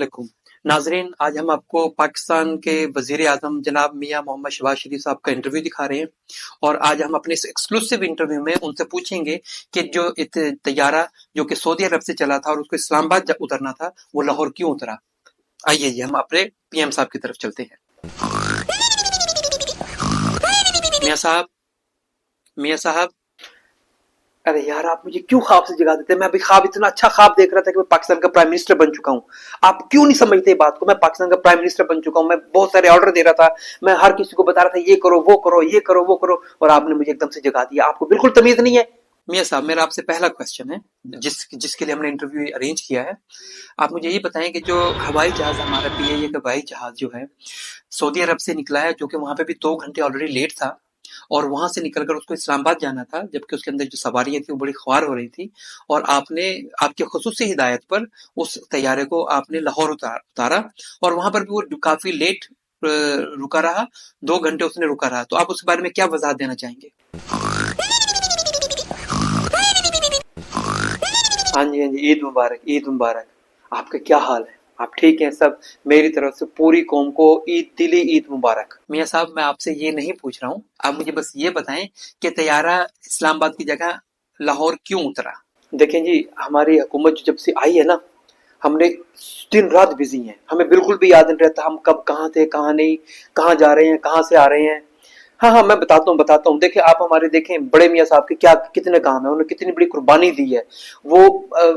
वालेकुम नाजरीन, आज हम आपको पाकिस्तान के वजीर आजम जनाब मियां मोहम्मद शहबाज शरीफ साहब का इंटरव्यू दिखा रहे हैं। और आज हम अपने इस एक्सक्लूसिव इंटरव्यू में उनसे पूछेंगे कि जो तैयारा जो कि सऊदी अरब से चला था और उसको इस्लामाबाद उतरना था, वो लाहौर क्यों उतरा। आइए जी हम अपने पीएम साहब की तरफ चलते हैं। मियां साहब, अरे यार, आप मुझे क्यों ख्वाब से जगा देते हैं? मैं अभी ख्वाब, इतना अच्छा ख्वाब देख रहा था कि मैं पाकिस्तान का प्राइम मिनिस्टर बन चुका हूँ। आप क्यों नहीं समझते बात को? मैं पाकिस्तान का प्राइम मिनिस्टर बन चुका हूँ। मैं बहुत सारे ऑर्डर दे रहा था, मैं हर किसी को बता रहा था ये करो वो करो ये करो वो करो, और आपने मुझे एकदम से जगा दिया। आपको बिल्कुल तमीज नहीं है। मियां साहब, मेरा आपसे पहला क्वेश्चन है जिसके लिए हमने इंटरव्यू अरेंज किया है। आप मुझे ये बताएं कि जो हवाई जहाज हमारा पीएए का हवाई जहाज जो है सऊदी अरब से निकला है, जो कि वहां पे भी 2 घंटे ऑलरेडी लेट था, और वहां से निकलकर उसको इस्लामाबाद जाना था, जबकि उसके अंदर जो सवारियां थी वो बड़ी ख्वार हो रही थी, और आपकी खुसूसी हिदायत पर उस तैयारे को आपने लाहौर उतारा, और वहां पर भी वो काफी लेट रुका रहा, 2 घंटे उसने रुका रहा। तो आप उसके बारे में क्या वजाहत देना चाहेंगे? हाँ जी, हाँ जी, ईद मुबारक, ईद मुबारक। आपका क्या हाल है? आप ठीक हैं सब? मेरी तरफ से पूरी कौम को दिली ईद मुबारक। मियां साहब, मैं आपसे ये नहीं पूछ रहा हूँ, आप मुझे बस ये बताएं कि तैयारा इस्लामाबाद की जगह लाहौर क्यों उतरा। देखें जी, हमारी हुकूमत जब से आई है ना, हमने दिन रात बिजी हैं। हमें बिल्कुल भी याद नहीं रहता हम कब कहाँ थे, कहाँ नहीं, कहाँ जा रहे हैं, कहाँ से आ रहे हैं। हाँ, मैं बताता हूँ। देखिए, आप हमारे देखें बड़े मियाँ साहब के क्या कितने काम है, उन्होंने कितनी बड़ी कुर्बानी दी है। वो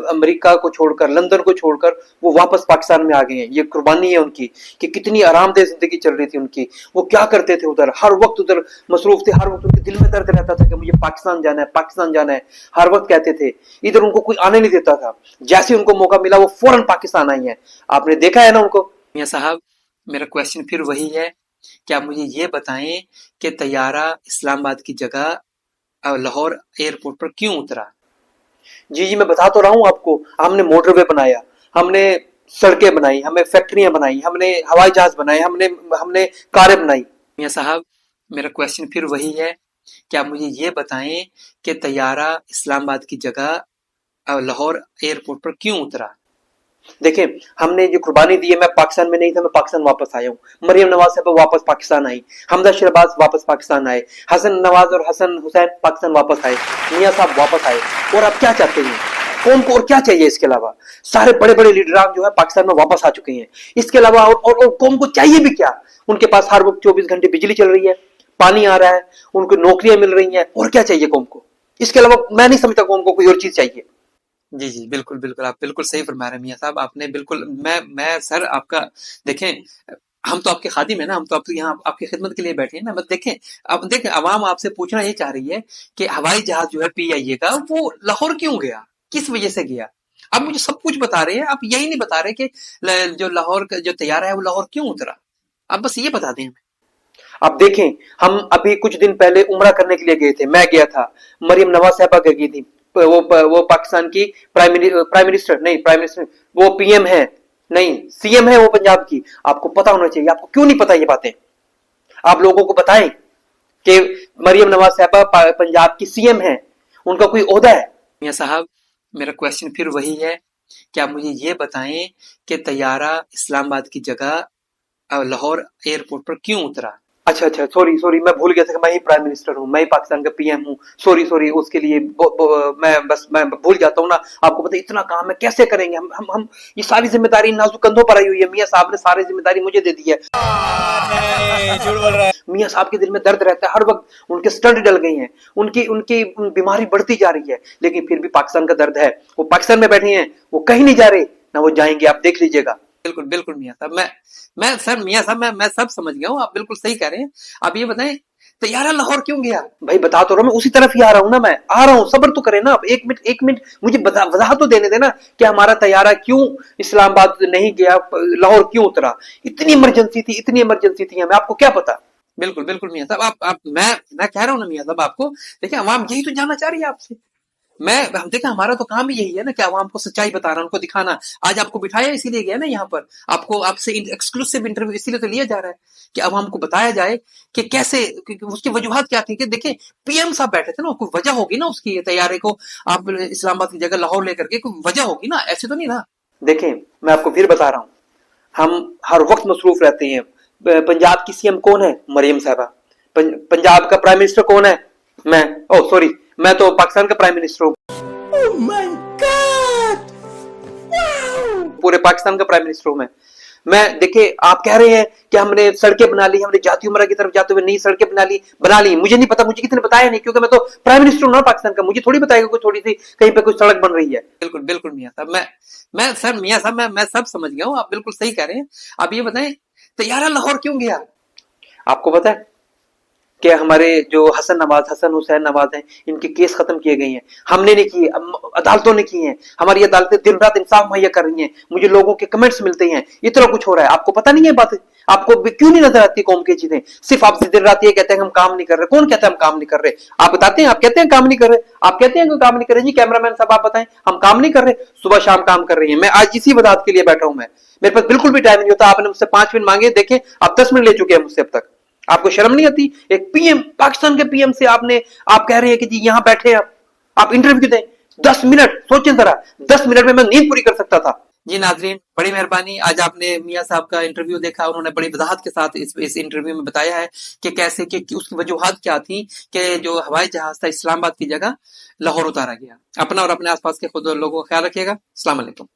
अमेरिका को छोड़कर, लंदन को छोड़कर वो वापस पाकिस्तान में आ गए हैं। ये कुर्बानी है उनकी कि कितनी आरामदेह जिंदगी चल रही थी उनकी। वो क्या करते थे उधर, हर वक्त उधर मसरूफ थे, हर वक्त उनके दिल में दर्द रहता था कि मुझे पाकिस्तान जाना है, पाकिस्तान जाना है। हर वक्त कहते थे, इधर उनको कोई आने नहीं देता था। जैसे उनको मौका मिला वो फौरन पाकिस्तान आई है। आपने देखा है ना उनको। मियां साहब, मेरा क्वेश्चन फिर वही है कि आप मुझे ये बताएं कि तैयारा इस्लामाबाद की जगह लाहौर एयरपोर्ट पर क्यों उतरा। जी, मैं बता तो रहा हूँ आपको। हमने मोटरवे बनाया, हमने सड़कें बनाई, हमें फैक्ट्रियां बनाई, हमने हवाई जहाज बनाए, हमने कारें बनाई। मियां साहब, मेरा क्वेश्चन फिर वही है कि आप मुझे ये बताएं कि तैयारा इस्लामाबाद की जगह लाहौर एयरपोर्ट पर क्यों उतरा। देखिए, हमने जो कुर्बानी दी है, मैं पाकिस्तान में नहीं था, मैं पाकिस्तान वापस आया हूँ। मरियम नवाज साहब वापस पाकिस्तान आई, हमजा शहबाज वापस पाकिस्तान आए, हसन नवाज और हसन हुसैन पाकिस्तान वापस आए, मियाँ साहब वापस आए। और अब क्या चाहते हैं कौम को, और क्या चाहिए इसके अलावा? सारे बड़े बड़े लीडरान जो है पाकिस्तान में वापस आ चुके हैं। इसके अलावा और कौम को चाहिए भी क्या? उनके पास हर वक्त 24 घंटे बिजली चल रही है, पानी आ रहा है, उनको नौकरियां मिल रही हैं, और क्या चाहिए कौम को? इसके अलावा मैं नहीं समझता कौम को कोई और चीज चाहिए। जी, बिल्कुल, बिल्कुल, आप बिल्कुल सही फरमा रहे हैं मियां साहब। आपने बिल्कुल, मैं सर आपका, देखें, हम तो आपके खादिम है ना, हम तो आप यहाँ आपकी खिदमत के लिए बैठे हैं ना। बस देखें, अब देखें, अवाम आपसे पूछना ये चाह रही है कि हवाई जहाज जो है पीआईए का, वो लाहौर क्यों गया, किस वजह से गया। आप मुझे सब कुछ बता रहे हैं, आप यही नहीं बता रहे कि जो लाहौर का जो तैयारा है वो लाहौर क्यों उतरा। आप बस ये बता दें हमें। अब देखें, हम अभी कुछ दिन पहले उम्रा करने के लिए गए थे, मैं गया था, मरियम नवाज साहबा गई थी। वो पाकिस्तान की प्राइम मिनिस्टर नहीं, प्राइम मिनिस्टर वो पीएम है नहीं, सीएम है वो पंजाब की। आपको पता होना चाहिए, आपको क्यों नहीं पता ये बातें? आप लोगों को बताएं कि मरियम नवाज साहबा पंजाब की सीएम है, उनका कोई ओहदा है? मियां साहब, मेरा क्वेश्चन फिर वही है कि आप मुझे ये बताएं कि तैयारा इस्लामाबाद की जगह लाहौर एयरपोर्ट पर क्यों उतरा। अच्छा, सॉरी, मैं भूल गया था कि मैं ही प्राइम मिनिस्टर हूँ, मैं ही पाकिस्तान का पीएम हूँ। सॉरी, उसके लिए मैं भूल जाता हूँ ना। आपको पता है इतना काम है, कैसे करेंगे हम ये सारी जिम्मेदारी नाजुक कंधों पर आई हुई है। मियाँ साहब ने सारी जिम्मेदारी मुझे दे दी है। झूठ बोल रहा है। मियाँ साहब के दिल में दर्द रहता है, हर वक्त उनके स्टंट डल गई हैं, उनकी बीमारी बढ़ती जा रही है, लेकिन फिर भी पाकिस्तान का दर्द है। वो पाकिस्तान में बैठे हैं, वो कहीं नहीं जा रहे ना, वो जाएंगे, आप देख लीजिएगा। बिल्कुल, बिल्कुल मियां साहब, मैं सर मियां साहब, मैं सब समझ गया हूँ, आप बिल्कुल सही कह रहे हैं। आप ये बताएं तैयारा लाहौर क्यों गया। भाई बता तो रहा हूं, मैं उसी तरफ ही आ रहा हूं ना, मैं आ रहा हूं, सब्र तो करें ना आप। एक मिनट मुझे वजाहत तो देने देना कि हमारा तैयारा क्यों इस्लामाबाद नहीं गया, लाहौर क्यों उतरा। इतनी इमरजेंसी थी हमें, आपको क्या पता? बिल्कुल, बिल्कुल मियां साहब, आप मैं कह रहा हूँ ना मियां साहब आपको, देखिए अवाम यही तो जानना चाह रही है आपसे। हम देखिए, हमारा तो काम ही यही है ना कि आवाम को सच्चाई बताना, उनको दिखाना। आज आपको बिठाया इसीलिए गया ना यहाँ पर, आपसे एक्सक्लूसिव इंटरव्यू इसीलिए तो लिया जा रहा है कि आवाम को बताया जाए कि कैसे, उसकी वजूहत क्या थी। कि देखिए, पीएम साहब बैठे थे ना, कोई वजह होगी ना उसकी तैयारी को आप इस्लामाबाद की जगह लाहौर लेकर के, कोई वजह होगी ना, ऐसे तो नहीं ना। देखें, मैं आपको फिर बता रहा हूँ, हम हर वक्त मसरूफ रहते हैं। पंजाब की सीएम कौन है? मरियम साहबा। पंजाब का प्राइम मिनिस्टर कौन है? मैं। ओह सॉरी, मैं तो पाकिस्तान का प्राइम मिनिस्टर हूँ। Oh my God! Wow! पूरे पाकिस्तान का प्राइम मिनिस्टर हूँ मैं देखिए, आप कह रहे हैं कि हमने सड़कें बना ली, हमने जाती उमरा की तरफ जाते हुए नई सड़कें बना ली। मुझे नहीं पता, मुझे किसी ने बताया नहीं, क्योंकि मैं तो प्राइम मिनिस्टर हूं ना पाकिस्तान का। मुझे थोड़ी बताएगा कोई थोड़ी सी कहीं पे कोई सड़क बन रही है। बिल्कुल बिल्कुल मियां साहब, मैं सर मियां साहब मैं सब समझ गया हूँ, आप बिल्कुल सही कह रहे हैं। आप ये बताएं, तैयारा लाहौर क्यों गया? आपको पता है कि हमारे जो हसन हुसैन नवाज हैं, इनके केस खत्म किए गए हैं। हमने नहीं किए, अदालतों ने किए हैं। हमारी अदालतें दिन रात इंसाफ मुहैया कर रही हैं। मुझे लोगों के कमेंट्स मिलते हैं, इतना कुछ हो रहा है। आपको पता नहीं है बात? आपको क्यों नहीं नजर आती कौम की चीजें? सिर्फ आप दिन रात ये कहते हैं हम काम नहीं कर रहे। कौन कहता है हम काम नहीं कर रहे? आप बताते हैं, आप कहते हैं काम नहीं कर रहे, आप कहते हैं काम नहीं कर रहे। जी कैमरामैन साहब आप बताएं, हम काम नहीं कर रहे? सुबह शाम काम कर रही है। मैं आज इसी वजह के लिए बैठा हूं। मेरे पास बिल्कुल भी टाइम नहीं होता। आपने मुझसे 5 मिनट मांगे, देखें आप 10 मिनट ले चुके हैं मुझसे अब तक। आपको शर्म नहीं आती? एक पीएम, पाकिस्तान के पीएम से आप कह रहे हैं कि जी यहां बैठे आप इंटरव्यू दें। 10 मिनट सोचें जरा, 10 मिनट में मैं नींद पूरी कर सकता था। जी नाजरीन, बड़ी मेहरबानी। आज आपने मियां साहब का इंटरव्यू देखा, उन्होंने बड़ी वजाहत के साथ इस इंटरव्यू में बताया है कि कैसे कि उसकी वजूहात क्या थी कि जो हवाई जहाज था इस्लामाबाद की जगह लाहौर उतारा गया। अपना और अपने आसपास के खुद लोगों का ख्याल रखिएगा। अस्सलाम वालेकुम।